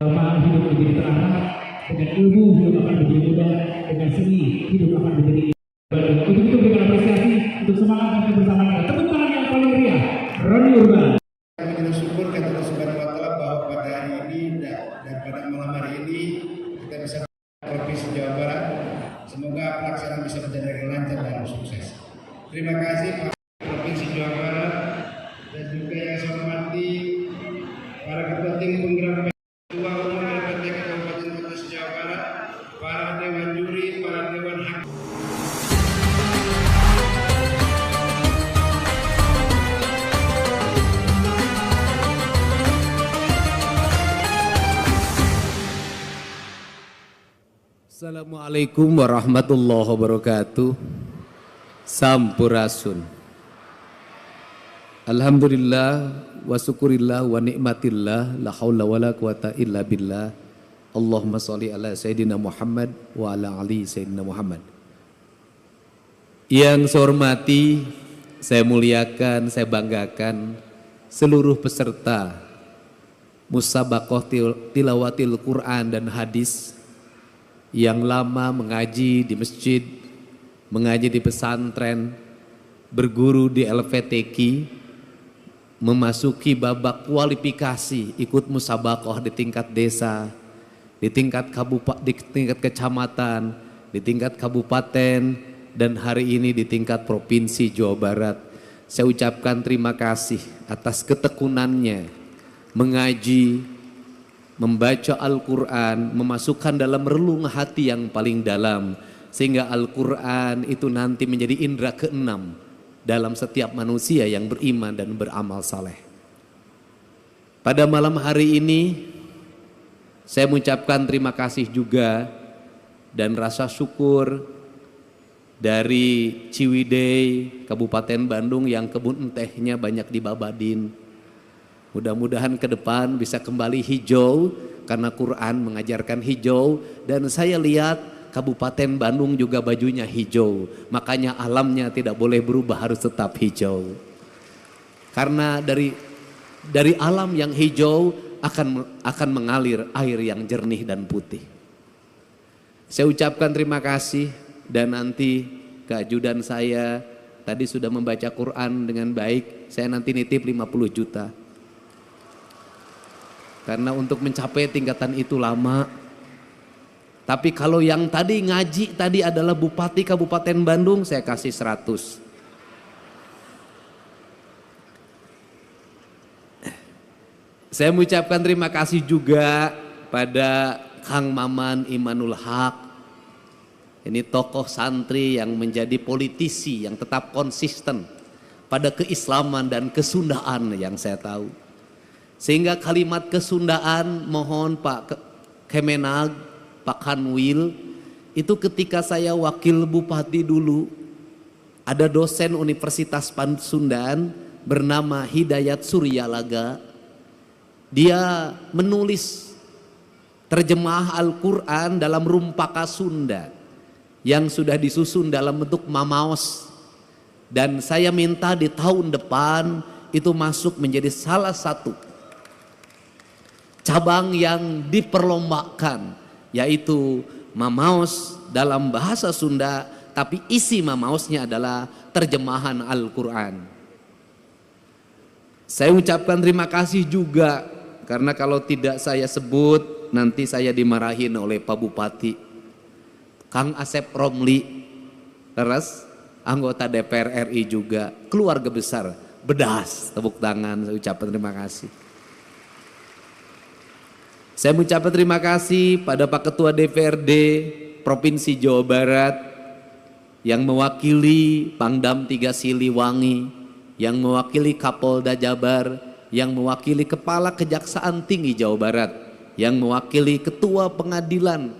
Bapak hidup menjadi teramat, dengan ilmu hidup akan menjadi mudah, dengan seni hidup akan menjadi baru. Untuk itu berikan apresiasi untuk semangat dan kebersamaan. Tepuk tangan yang paling meriah, Roni Urban. Kami bersyukur kepada Allah Subhanahu wa Ta'ala bahwa pada hari ini dan pada malam hari ini kita bisa Provinsi Jawa Barat. Semoga pelaksanaan bisa berjalan dengan lancar dan sukses. Terima kasih Pak Provinsi Jawa Barat dan juga yang saya hormati para ketua tim penggerak ketua umum DPT Kabupaten Kota Jawa Barat, para dewan juri, para dewan hakim. Assalamualaikum warahmatullahi wabarakatuh. Sampurasun. Alhamdulillah wa syukurillah wa nikmatillah la haula wala quwata illa billah. Allahumma sholli ala sayyidina Muhammad wa ala ali sayyidina Muhammad. Yang saya hormati, saya muliakan, saya banggakan seluruh peserta musabaqah tilawatil Quran dan hadis yang lama mengaji di masjid, mengaji di pesantren, berguru di LVTQ, memasuki babak kualifikasi, ikut musabaqah di tingkat desa, di tingkat kecamatan, di tingkat kabupaten, dan hari ini di tingkat provinsi Jawa Barat. Saya ucapkan terima kasih atas ketekunannya mengaji, membaca Al-Quran, memasukkan dalam relung hati yang paling dalam, sehingga Al-Quran itu nanti menjadi indera keenam dalam setiap manusia yang beriman dan beramal saleh. Pada malam hari ini saya mengucapkan terima kasih juga dan rasa syukur dari Ciwidey, Kabupaten Bandung yang kebun tehnya banyak di Babadin. Mudah-mudahan ke depan bisa kembali hijau karena Quran mengajarkan hijau, dan saya lihat Kabupaten Bandung juga bajunya hijau. Makanya alamnya tidak boleh berubah, harus tetap hijau. Karena dari alam yang hijau akan mengalir air yang jernih dan putih. Saya ucapkan terima kasih, dan nanti keajudan saya tadi sudah membaca Quran dengan baik. Saya nanti nitip 50 juta. Karena untuk mencapai tingkatan itu lama. Tapi kalau yang tadi ngaji tadi adalah Bupati Kabupaten Bandung, saya kasih 100. Saya mengucapkan terima kasih juga pada Kang Maman Imanul Haq. Ini tokoh santri yang menjadi politisi yang tetap konsisten pada keislaman dan kesundaan yang saya tahu. Sehingga kalimat kesundaan mohon Pak Kemenag, Pak Kanwil, itu ketika saya wakil bupati dulu, ada dosen Universitas Pasundan bernama Hidayat Suryalaga. Dia menulis terjemah Al-Quran dalam rumpaka Sunda yang sudah disusun dalam bentuk mamaos. Dan saya minta di tahun depan itu masuk menjadi salah satu cabang yang diperlombakan, yaitu mamaos dalam bahasa Sunda, tapi isi mamaosnya adalah terjemahan Al-Quran. Saya ucapkan terima kasih juga, karena kalau tidak saya sebut nanti saya dimarahin oleh Pak Bupati. Kang Asep Romli, terus anggota DPR RI juga, keluarga besar, bedas, tepuk tangan, saya ucapkan terima kasih. Saya mengucapkan terima kasih pada Pak Ketua DPRD Provinsi Jawa Barat yang mewakili Pangdam 3 Siliwangi, yang mewakili Kapolda Jabar, yang mewakili Kepala Kejaksaan Tinggi Jawa Barat, yang mewakili Ketua Pengadilan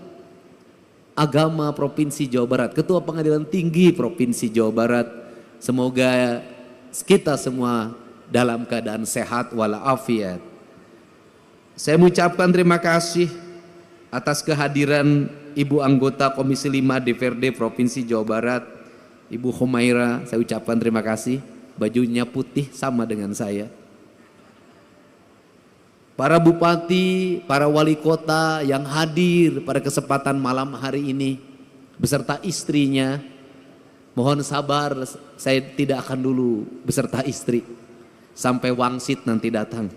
Agama Provinsi Jawa Barat, Ketua Pengadilan Tinggi Provinsi Jawa Barat. Semoga kita semua dalam keadaan sehat walafiat. Saya mengucapkan terima kasih atas kehadiran Ibu anggota Komisi 5 DPRD Provinsi Jawa Barat, Ibu Humaira. Saya ucapkan terima kasih, bajunya putih sama dengan saya. para bupati, para wali kota yang hadir pada kesempatan malam hari ini beserta istrinya. Mohon sabar, saya tidak akan dulu beserta istri sampai wangsit nanti datang.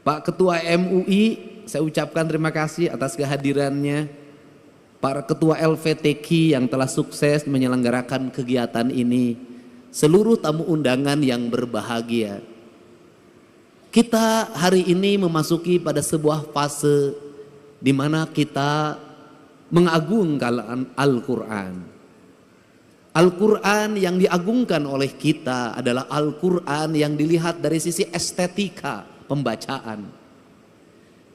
Pak Ketua MUI, saya ucapkan terima kasih atas kehadirannya. Para ketua LVTQ yang telah sukses menyelenggarakan kegiatan ini. Seluruh tamu undangan yang berbahagia. Kita hari ini memasuki pada sebuah fase di mana kita mengagungkan Al-Quran. Al-Quran yang diagungkan oleh kita adalah Al-Quran yang dilihat dari sisi estetika pembacaan.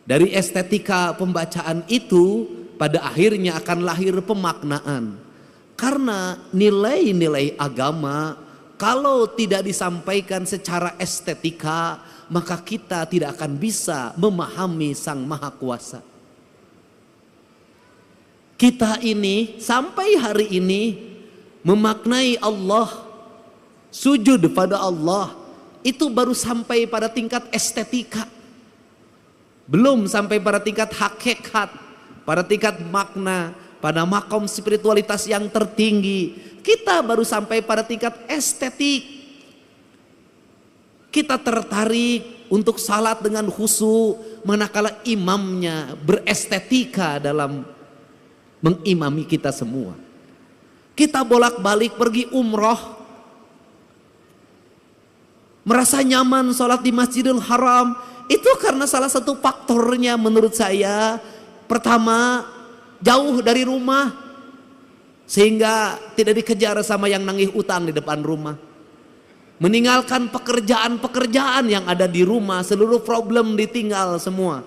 Dari estetika pembacaan itu pada akhirnya akan lahir pemaknaan. Karena nilai-nilai agama kalau tidak disampaikan secara estetika, maka kita tidak akan bisa memahami Sang Maha Kuasa. Kita ini sampai hari ini memaknai Allah, sujud pada Allah, itu baru sampai pada tingkat estetika. Belum sampai pada tingkat hakikat, pada tingkat makna, pada makom spiritualitas yang tertinggi. Kita baru sampai pada tingkat estetik. Kita tertarik untuk salat dengan khusyuk, manakala imamnya berestetika dalam mengimami kita semua. Kita bolak-balik pergi umroh, merasa nyaman sholat di Masjidil Haram, itu karena salah satu faktornya menurut saya, pertama jauh dari rumah sehingga tidak dikejar sama yang nagih utang di depan rumah, meninggalkan pekerjaan-pekerjaan yang ada di rumah, seluruh problem ditinggal semua.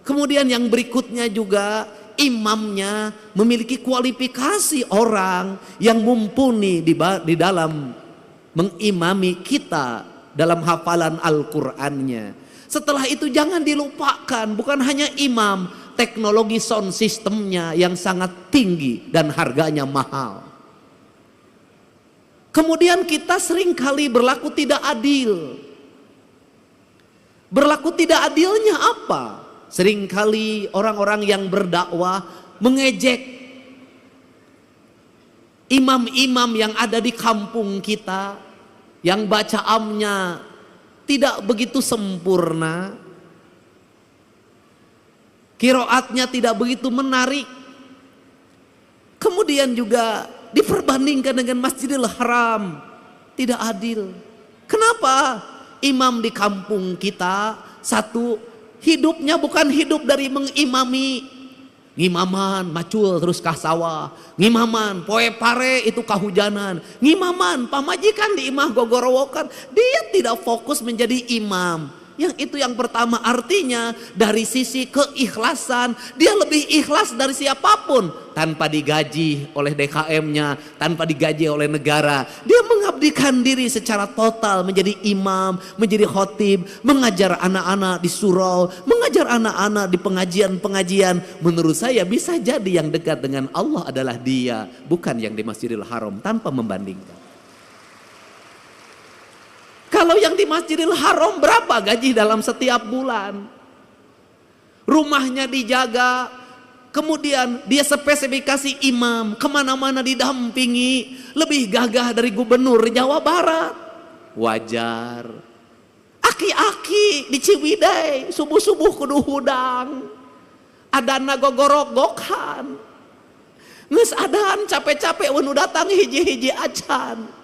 Kemudian yang berikutnya juga imamnya memiliki kualifikasi orang yang mumpuni di dalam mengimami kita dalam hafalan Al-Qur'annya. Setelah itu jangan dilupakan, bukan hanya imam, teknologi sound systemnya yang sangat tinggi dan harganya mahal. Kemudian kita seringkali berlaku tidak adil. Berlaku tidak adilnya apa? Seringkali orang-orang yang berdakwah mengejek imam-imam yang ada di kampung kita, yang bacaannya tidak begitu sempurna, qiraatnya tidak begitu menarik. Kemudian juga diperbandingkan dengan Masjidil Haram, tidak adil. Kenapa? Imam di kampung kita, satu, hidupnya bukan hidup dari mengimami. Ngimaman macul terus kah sawah, ngimaman poe pare itu kahujanan, ngimaman pamajikan di imah gogorowokan. Dia tidak fokus menjadi imam. Yang itu yang pertama, artinya dari sisi keikhlasan dia lebih ikhlas dari siapapun, tanpa digaji oleh DKM-nya, tanpa digaji oleh negara. Dia mengabdikan diri secara total menjadi imam, menjadi khotib, mengajar anak-anak di surau, mengajar anak-anak di pengajian-pengajian. Menurut saya bisa jadi yang dekat dengan Allah adalah dia, bukan yang di Masjidil Haram, tanpa membandingkan. Kalau yang di Masjidil Haram berapa gaji dalam setiap bulan? Rumahnya dijaga, kemudian dia spesifikasi imam, kemana-mana didampingi, lebih gagah dari gubernur Jawa Barat. Wajar. Aki-aki di Ciwidey, subuh-subuh kudu hudang. Adana gogorok-gokan. Nges adan capek-capek wenu datang hiji-hiji acan.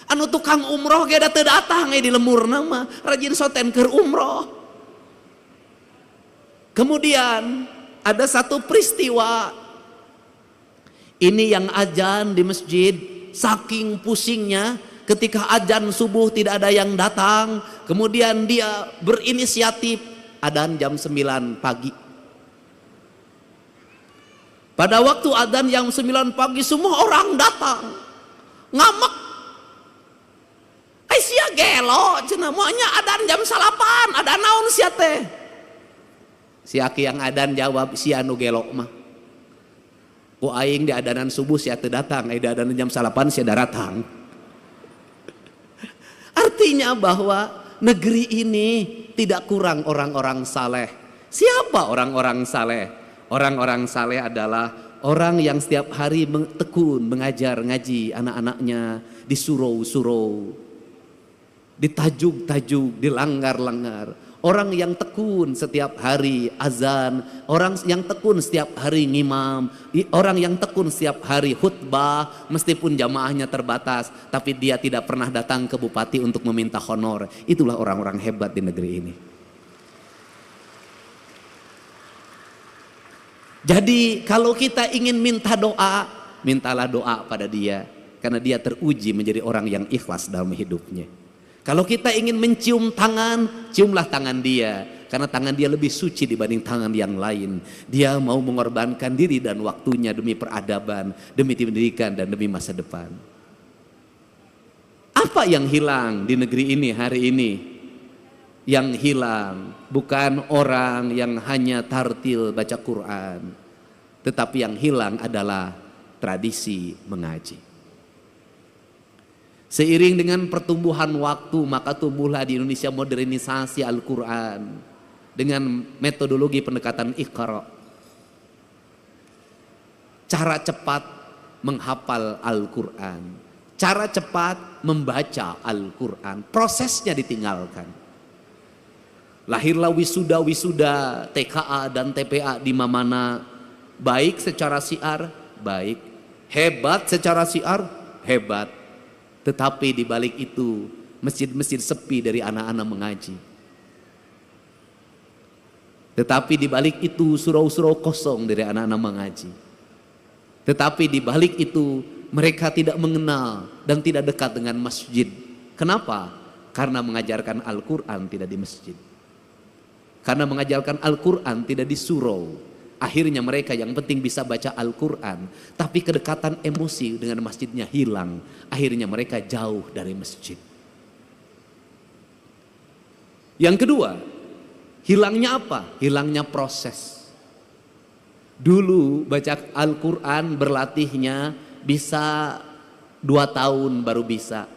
Anu tukang umroh ge da teu datang di lembur nama rajin soten keur umroh. Kemudian ada satu peristiwa ini yang azan di masjid, saking pusingnya ketika azan subuh tidak ada yang datang, kemudian dia berinisiatif adzan jam 9 pagi. Pada waktu adzan jam 9 pagi semua orang datang, ngamak. Sia gelo, cenah moanya adan jam 8, ada naon sia teh. Si aki yang adan jawab, si anu gelo mah. Ku aing di adanan subuh sia teu datang, di adanan jam 8 sia datang. Artinya bahwa negeri ini tidak kurang orang-orang saleh. Siapa orang-orang saleh? Orang-orang saleh adalah orang yang setiap hari tekun mengajar ngaji anak-anaknya di surau-surau, di tajuk-tajuk, di langgar-langgar. Orang yang tekun setiap hari azan, orang yang tekun setiap hari ngimam, orang yang tekun setiap hari khutbah meskipun jamaahnya terbatas, tapi dia tidak pernah datang ke bupati untuk meminta honor. Itulah orang-orang hebat di negeri ini. Jadi kalau kita ingin minta doa, mintalah doa pada dia, karena dia teruji menjadi orang yang ikhlas dalam hidupnya. Kalau kita ingin mencium tangan, ciumlah tangan dia, karena tangan dia lebih suci dibanding tangan yang lain. Dia mau mengorbankan diri dan waktunya demi peradaban, demi pendidikan, dan demi masa depan. Apa yang hilang di negeri ini hari ini? Yang hilang bukan orang yang hanya tartil baca Quran, tetapi yang hilang adalah tradisi mengaji. Seiring dengan pertumbuhan waktu, maka tumbuhlah di Indonesia modernisasi Al-Quran dengan metodologi pendekatan Iqra. Cara cepat menghafal Al-Quran, cara cepat membaca Al-Quran, prosesnya ditinggalkan. Lahirlah wisuda-wisuda TKA dan TPA di mana-mana, baik secara syiar, baik, hebat secara syiar, hebat. Tetapi di balik itu masjid-masjid sepi dari anak-anak mengaji. Tetapi di balik itu surau-surau kosong dari anak-anak mengaji. Tetapi di balik itu mereka tidak mengenal dan tidak dekat dengan masjid. Kenapa? Karena mengajarkan Al-Quran tidak di masjid. Karena mengajarkan Al-Quran tidak di surau. Akhirnya mereka yang penting bisa baca Al-Quran, tapi kedekatan emosi dengan masjidnya hilang. Akhirnya mereka jauh dari masjid. Yang kedua, hilangnya apa? Hilangnya proses. Dulu baca Al-Quran berlatihnya bisa 2 tahun baru bisa,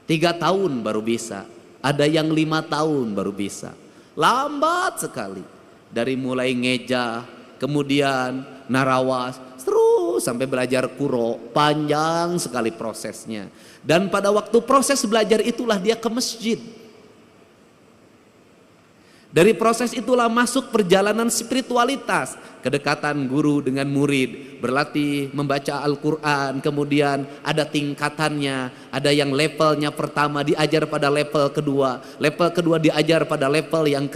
3 tahun baru bisa, ada yang 5 tahun baru bisa. Lambat sekali. Dari mulai ngeja, kemudian narawas, terus sampai belajar kuro, panjang sekali prosesnya. Dan pada waktu proses belajar itulah dia ke masjid. Dari proses itulah masuk perjalanan spiritualitas, kedekatan guru dengan murid, berlatih membaca Al-Quran, kemudian ada tingkatannya, ada yang levelnya pertama diajar pada level kedua diajar pada level yang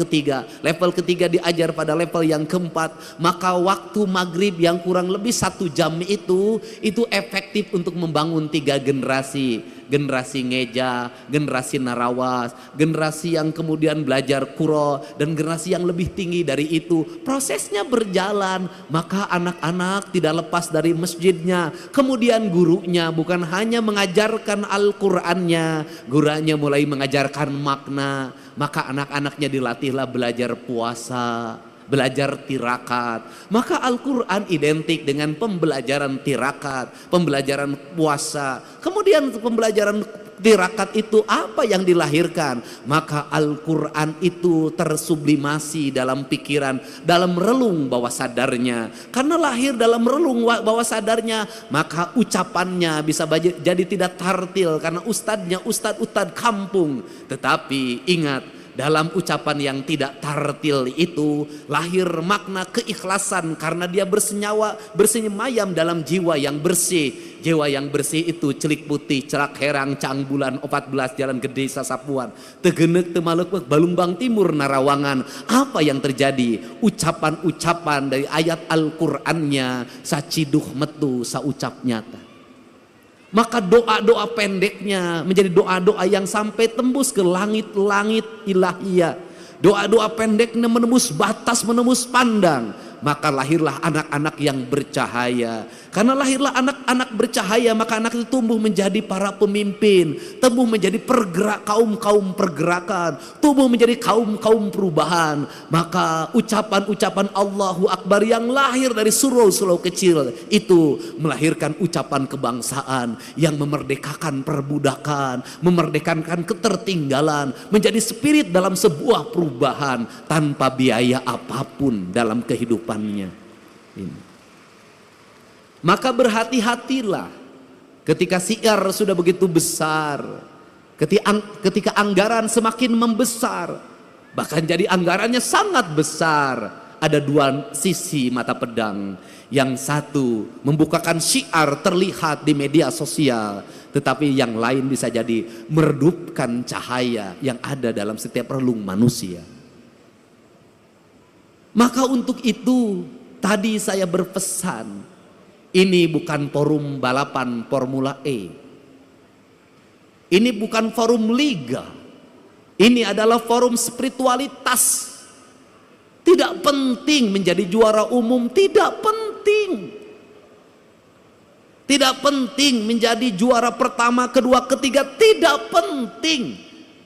level ketiga diajar pada level yang keempat. Maka waktu maghrib yang kurang lebih 1 jam itu efektif untuk membangun 3 generasi. Generasi ngeja, generasi narawas, generasi yang kemudian belajar kuro, dan generasi yang lebih tinggi dari itu. Prosesnya berjalan, maka anak-anak tidak lepas dari masjidnya. Kemudian gurunya bukan hanya mengajarkan Al-Qur'annya, gurunya mulai mengajarkan makna. Maka anak-anaknya dilatihlah belajar puasa, belajar tirakat. Maka Al-Quran identik dengan pembelajaran tirakat, pembelajaran puasa. Kemudian pembelajaran tirakat itu apa yang dilahirkan? Maka Al-Quran itu tersublimasi dalam pikiran, dalam relung bawah sadarnya. Karena lahir dalam relung bawah sadarnya, maka ucapannya bisa jadi tidak tartil karena ustadznya ustadz kampung. Tetapi ingat, dalam ucapan yang tidak tartil itu lahir makna keikhlasan, karena dia bersemayam dalam jiwa yang bersih. Jiwa yang bersih itu celik putih, cerak herang, cang bulan, 14 jalan gede sasapuan, tegenek temalek balumbang timur narawangan. Apa yang terjadi? Ucapan-ucapan dari ayat Al-Qur'annya saciduh metu saucap nyata. Maka doa-doa pendeknya menjadi doa-doa yang sampai tembus ke langit-langit ilahiyah. Doa-doa pendeknya menembus batas, menembus pandang. maka lahirlah anak-anak yang bercahaya. Karena lahirlah anak-anak bercahaya, maka anak itu tumbuh menjadi para pemimpin, tumbuh menjadi kaum-kaum pergerakan, tumbuh menjadi kaum-kaum perubahan. Maka ucapan-ucapan Allahu Akbar yang lahir dari surau-surau kecil itu melahirkan ucapan kebangsaan yang memerdekakan perbudakan, memerdekakan ketertinggalan, menjadi spirit dalam sebuah perubahan tanpa biaya apapun dalam kehidupannya. Ini. Maka berhati-hatilah ketika siar sudah begitu besar, ketika anggaran semakin membesar, bahkan jadi anggarannya sangat besar. Ada dua sisi mata pedang. Yang satu membukakan syiar terlihat di media sosial, tetapi yang lain bisa jadi meredupkan cahaya yang ada dalam setiap relung manusia. Maka untuk itu tadi saya berpesan, ini bukan forum balapan Formula E. Ini bukan forum liga. Ini adalah forum spiritualitas. Tidak penting menjadi juara umum, tidak penting. Tidak penting menjadi juara pertama, kedua, ketiga, tidak penting.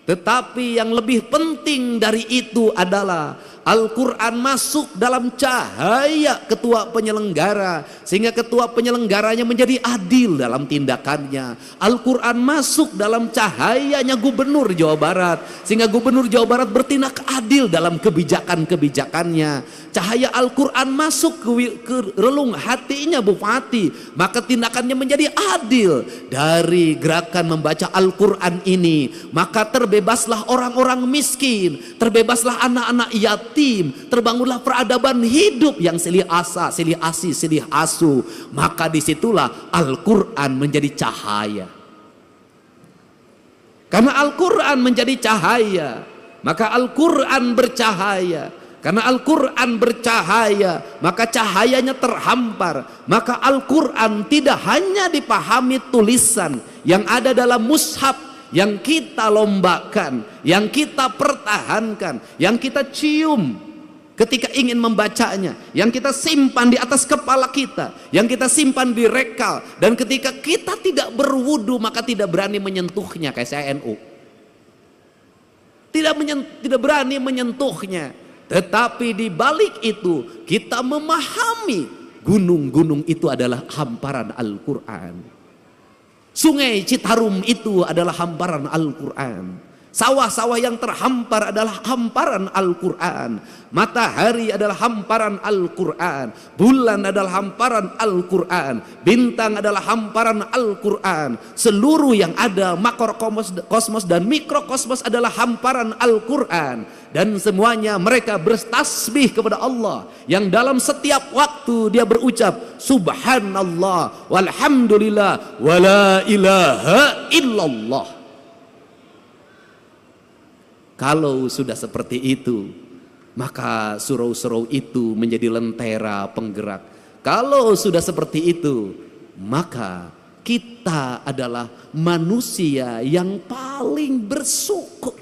Tetapi yang lebih penting dari itu adalah Al-Quran masuk dalam cahaya ketua penyelenggara, sehingga ketua penyelenggaranya menjadi adil dalam tindakannya. Al-Quran masuk dalam cahayanya Gubernur Jawa Barat, sehingga Gubernur Jawa Barat bertindak adil dalam kebijakan-kebijakannya. Cahaya Al-Quran masuk ke relung hatinya Bupati, maka tindakannya menjadi adil. Dari gerakan membaca Al-Quran ini, maka terbebaslah orang-orang miskin, terbebaslah anak-anak yatim, terbangunlah peradaban hidup yang silih asa, silih asi, silih asu. Maka disitulah Al-Quran menjadi cahaya. Karena Al-Quran menjadi cahaya, maka Al-Quran bercahaya. Karena Al-Quran bercahaya, maka cahayanya terhampar. Maka Al-Quran tidak hanya dipahami tulisan yang ada dalam mushaf, yang kita lombakan, yang kita pertahankan, yang kita cium ketika ingin membacanya, yang kita simpan di atas kepala kita, yang kita simpan di rekal, dan ketika kita tidak berwudu maka tidak berani menyentuhnya. Kayak saya NU, tidak berani menyentuhnya. Tetapi di balik itu kita memahami gunung-gunung itu adalah hamparan Al-Quran. Sungai Citarum itu adalah hamparan Al-Quran. Sawah-sawah yang terhampar adalah hamparan Al-Quran. Matahari adalah hamparan Al-Quran. Bulan adalah hamparan Al-Quran. Bintang adalah hamparan Al-Quran. Seluruh yang ada, makrokosmos dan mikrokosmos adalah hamparan Al-Quran. Dan semuanya mereka bertasbih kepada Allah, yang dalam setiap waktu dia berucap Subhanallah walhamdulillah wala ilaha illallah. Kalau sudah seperti itu, maka surau-surau itu menjadi lentera penggerak. Kalau sudah seperti itu, maka kita adalah manusia yang paling bersyukur.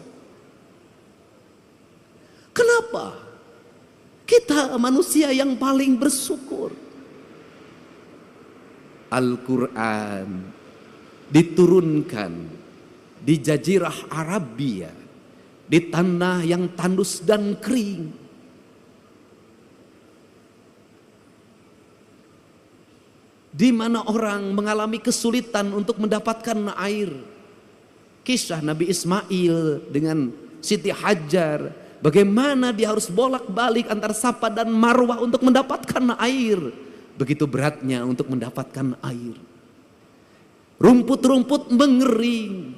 Kenapa? Kita manusia yang paling bersyukur. Al-Quran diturunkan di Jazirah Arabia, di tanah yang tandus dan kering. Di mana orang mengalami kesulitan untuk mendapatkan air. Kisah Nabi Ismail dengan Siti Hajar, bagaimana dia harus bolak-balik antar Safa dan Marwah untuk mendapatkan air. Begitu beratnya untuk mendapatkan air. Rumput-rumput mengering,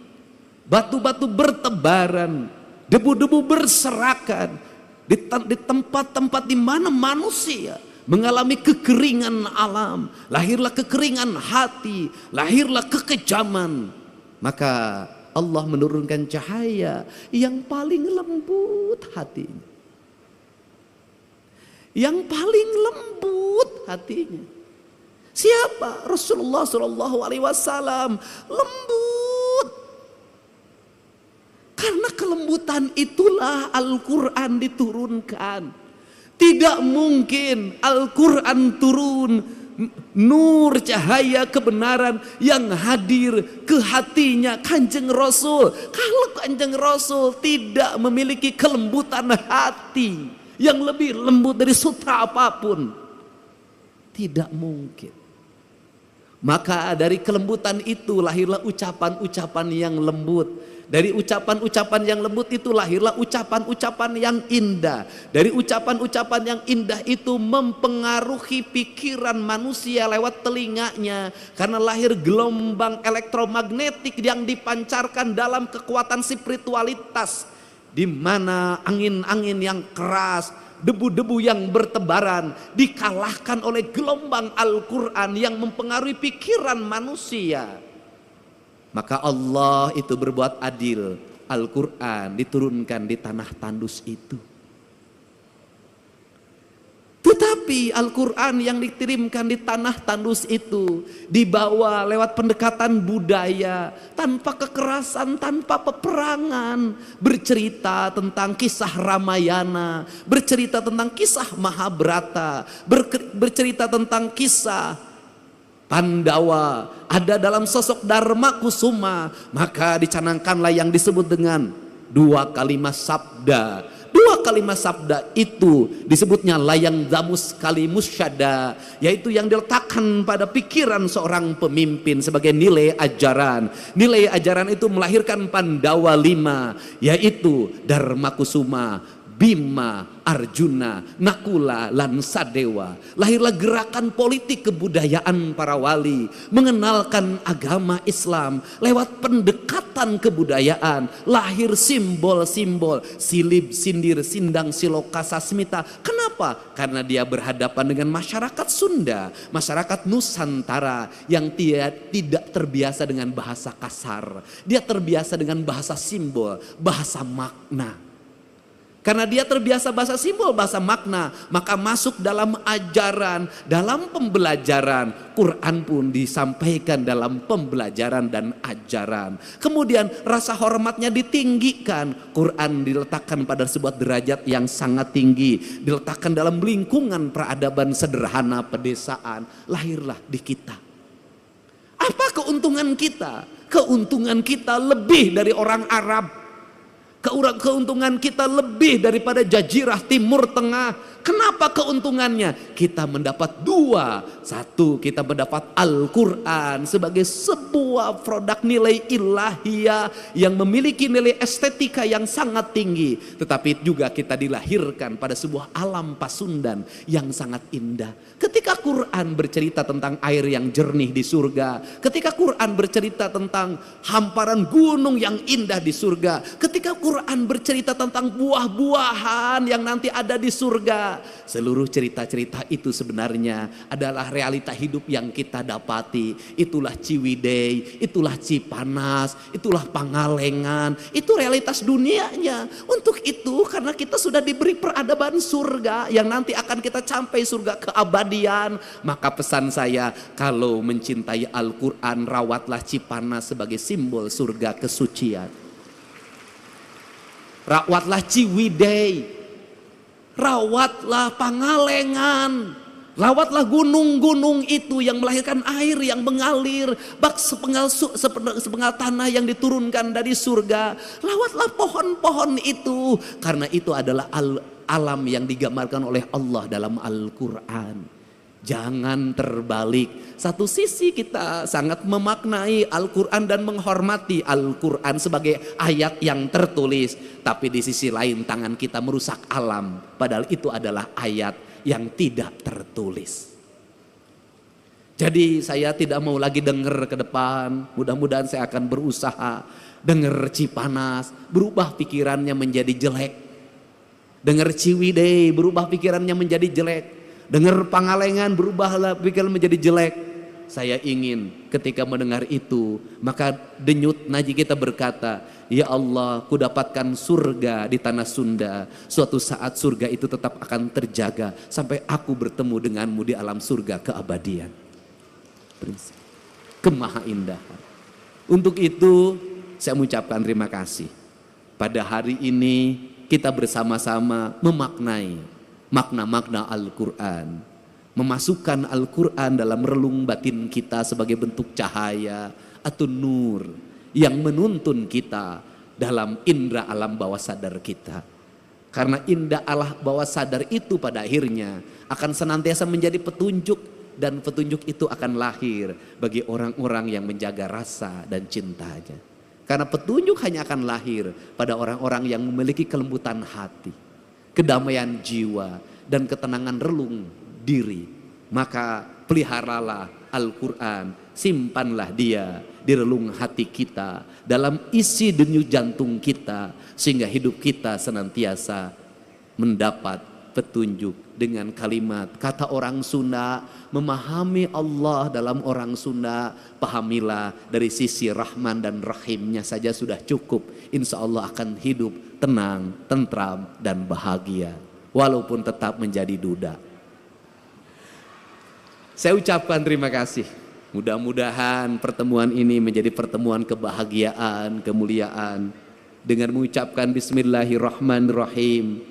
batu-batu bertebaran, debu-debu berserakan di tempat-tempat di mana manusia mengalami kekeringan alam, lahirlah kekeringan hati, lahirlah kekejaman. Maka Allah menurunkan cahaya yang paling lembut hatinya, yang paling lembut hatinya. Siapa? Rasulullah Shallallahu Alaihi Wasallam. Lembut. Karena kelembutan itulah Al-Quran diturunkan. Tidak mungkin Al-Quran turun, nur cahaya kebenaran yang hadir ke hatinya Kanjeng Rasul, kalau Kanjeng Rasul tidak memiliki kelembutan hati yang lebih lembut dari sutra apapun, tidak mungkin. Maka dari kelembutan itu lahirlah ucapan-ucapan yang lembut. Dari ucapan-ucapan yang lembut itu lahirlah ucapan-ucapan yang indah. Dari ucapan-ucapan yang indah itu mempengaruhi pikiran manusia lewat telinganya. Karena lahir gelombang elektromagnetik yang dipancarkan dalam kekuatan spiritualitas. Di mana angin-angin yang keras, debu-debu yang bertebaran dikalahkan oleh gelombang Al-Quran yang mempengaruhi pikiran manusia. Maka Allah itu berbuat adil. Al-Quran diturunkan di tanah tandus itu. Tetapi Al-Quran yang dikirimkan di tanah tandus itu dibawa lewat pendekatan budaya, tanpa kekerasan, tanpa peperangan, bercerita tentang kisah Ramayana, bercerita tentang kisah Mahabharata, bercerita tentang kisah Pandawa, ada dalam sosok Dharma Kusuma. Maka dicanangkanlah yang disebut dengan dua kalimat sabda. Dua kalimat sabda itu disebutnya layang damus kalimus syada, yaitu yang diletakkan pada pikiran seorang pemimpin sebagai nilai ajaran. Nilai ajaran itu melahirkan Pandawa 5, yaitu Dharma Kusuma, Bima, Arjuna, Nakula, lan Sadewa. Lahirlah gerakan politik kebudayaan para wali, mengenalkan agama Islam lewat pendekatan kebudayaan. Lahir simbol-simbol silib, sindir, sindang, siloka, sasmita. Kenapa? Karena dia berhadapan dengan masyarakat Sunda, masyarakat Nusantara yang tidak terbiasa dengan bahasa kasar. Dia terbiasa dengan bahasa simbol, bahasa makna. Karena dia terbiasa bahasa simbol, bahasa makna, maka masuk dalam ajaran, dalam pembelajaran. Quran pun disampaikan dalam pembelajaran dan ajaran. Kemudian rasa hormatnya ditinggikan. Quran diletakkan pada sebuah derajat yang sangat tinggi. Diletakkan dalam lingkungan peradaban sederhana pedesaan. Lahirlah di kita. Apa keuntungan kita? Keuntungan kita lebih dari orang Arab. Keuntungan kita lebih daripada jazirah Timur Tengah. Kenapa keuntungannya? Kita mendapat dua. Satu, kita mendapat Al-Quran sebagai sebuah produk nilai ilahiyah yang memiliki nilai estetika yang sangat tinggi. Tetapi juga kita dilahirkan pada sebuah alam Pasundan yang sangat indah. Ketika Quran bercerita tentang air yang jernih di surga, ketika Quran bercerita tentang hamparan gunung yang indah di surga, ketika Quran bercerita tentang buah-buahan yang nanti ada di surga, seluruh cerita-cerita itu sebenarnya adalah realita hidup yang kita dapati. Itulah Ciwidey, itulah Cipanas, itulah Pangalengan, itu realitas dunianya. Untuk itu, karena kita sudah diberi peradaban surga yang nanti akan kita capai surga keabadian, maka pesan saya, kalau mencintai Al-Quran, rawatlah Cipanas sebagai simbol surga kesucian. Rawatlah Ciwidey, rawatlah Pangalengan, rawatlah gunung-gunung itu yang melahirkan air yang mengalir, bak sepenggal tanah yang diturunkan dari surga. Rawatlah pohon-pohon itu, karena itu adalah alam yang digambarkan oleh Allah dalam Al-Quran. Jangan terbalik. Satu sisi kita sangat memaknai Al-Quran dan menghormati Al-Quran sebagai ayat yang tertulis, tapi di sisi lain tangan kita merusak alam, padahal itu adalah ayat yang tidak tertulis. Jadi saya tidak mau lagi dengar ke depan. Mudah-mudahan saya akan berusaha dengar Cipanas, berubah pikirannya menjadi jelek. Dengar Ciwidey, berubah pikirannya menjadi jelek. Dengar Pangalengan, berubahlah pikiran menjadi jelek. Saya ingin ketika mendengar itu, maka denyut nadi kita berkata, ya Allah, ku dapatkan surga di tanah Sunda. Suatu saat surga itu tetap akan terjaga sampai aku bertemu denganmu di alam surga keabadian. Prinsip kemahaindahan. Untuk itu saya mengucapkan terima kasih. Pada hari ini kita bersama-sama memaknai makna-makna Al-Quran, memasukkan Al-Quran dalam relung batin kita sebagai bentuk cahaya atau nur yang menuntun kita dalam indera alam bawah sadar kita. Karena indera alam bawah sadar itu pada akhirnya akan senantiasa menjadi petunjuk, dan petunjuk itu akan lahir bagi orang-orang yang menjaga rasa dan cintanya. Karena petunjuk hanya akan lahir pada orang-orang yang memiliki kelembutan hati, kedamaian jiwa, dan ketenangan relung diri. Maka peliharalah Al-Quran, simpanlah dia di relung hati kita, dalam isi denyut jantung kita, sehingga hidup kita senantiasa mendapat petunjuk. Dengan kalimat kata orang Sunda, memahami Allah dalam orang Sunda, pahamilah dari sisi Rahman dan Rahimnya saja sudah cukup. Insya Allah akan hidup tenang, tentram, dan bahagia, walaupun tetap menjadi duda. Saya ucapkan terima kasih. Mudah-mudahan pertemuan ini menjadi pertemuan kebahagiaan, kemuliaan. Dengan mengucapkan Bismillahirrahmanirrahim,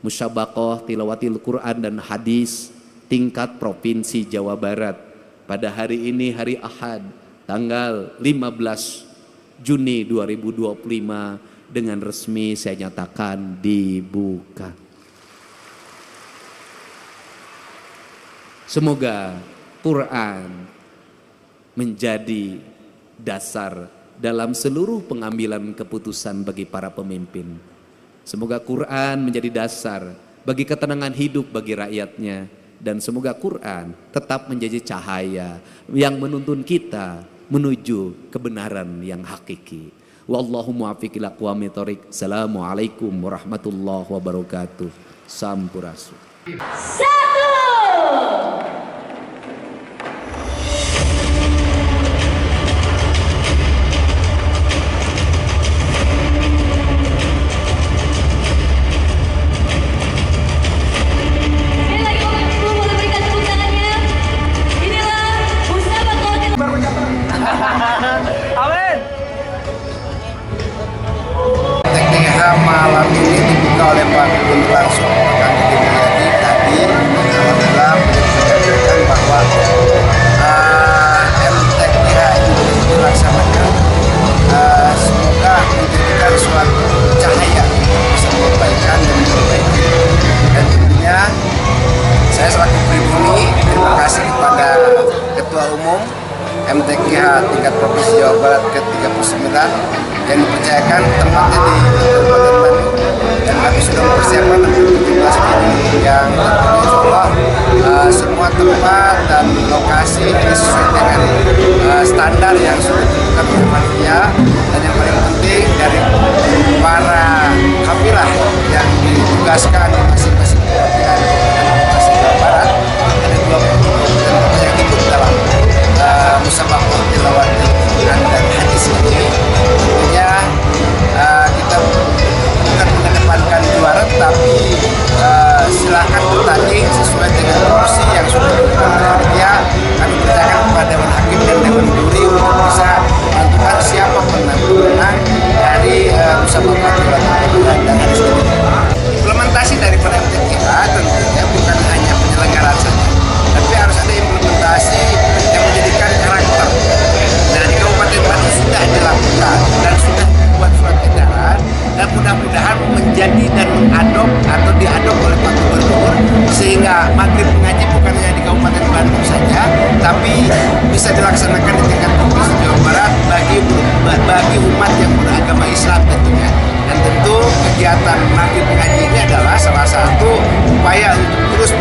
musyabaqah tilawatil Quran dan hadis tingkat Provinsi Jawa Barat pada hari ini, hari Ahad, tanggal 15 Juni 2025, dengan resmi saya nyatakan dibuka. Semoga Quran menjadi dasar dalam seluruh pengambilan keputusan bagi para pemimpin. Semoga Quran menjadi dasar bagi ketenangan hidup bagi rakyatnya. Dan semoga Quran tetap menjadi cahaya yang menuntun kita menuju kebenaran yang hakiki. Wallahu muwaffiq ila aqwamit thoriq. Assalamualaikum warahmatullahi wabarakatuh. Sampurasun. Malam ini dibuka oleh Pak Gubernur langsung Kang Deddy Mulyadi tadi. Alhamdulillah menyampaikan bahwa MTKH ini dilaksanakan. Semoga menjadikan suatu cahaya bisa perbaikan dan memperbaiki. Dan tentunya saya selaku pribadi terima kasih kepada Ketua Umum MTKH tingkat Provinsi Jawa Barat ke-39 yang dipercayakan tempatnya di Kabupaten Bandung, dan kami sudah mempersiapkan 17 ini yang tentunya insya Allah semua tempat dan lokasi ini sesuai dengan standar yang sudah ditentukan oleh panitia. Dan yang paling penting dari para kafilah yang ditugaskan di masing-masing kabupaten Provinsi Jawa Barat, ada 20 yang ikut dalam musabaqah tilawatil Quran dan hadis ini. Tentunya kita bukan mengedepankan juara, tapi silakan bertanding sesuai dengan porsi yang sudah diberikan oleh panitia. Kami percayakan kepada Dewan Hakim dan Dewan Juri untuk bisa menentukan siapa pemenang dari musabaqah tilawatil Quran dan hadis ini. Implementasi daripada MTKH tentunya bukan hanya penyelenggaraan saja, tapi harus ada implementasi yang menjadikan karakter. Nah, di Kabupaten Bandung sudah dilakukan dan sudah dibuat surat edaran, dan mudah-mudahan menjadi dan mengadop atau diadop oleh Pak Gubernur, sehingga maghrib mengaji bukan hanya di Kabupaten Bandung saja, tapi bisa dilaksanakan di tingkat Provinsi Jawa Barat bagi umat yang beragama Islam tentunya. Dan tentu kegiatan maghrib mengaji ini adalah salah satu upaya untuk terus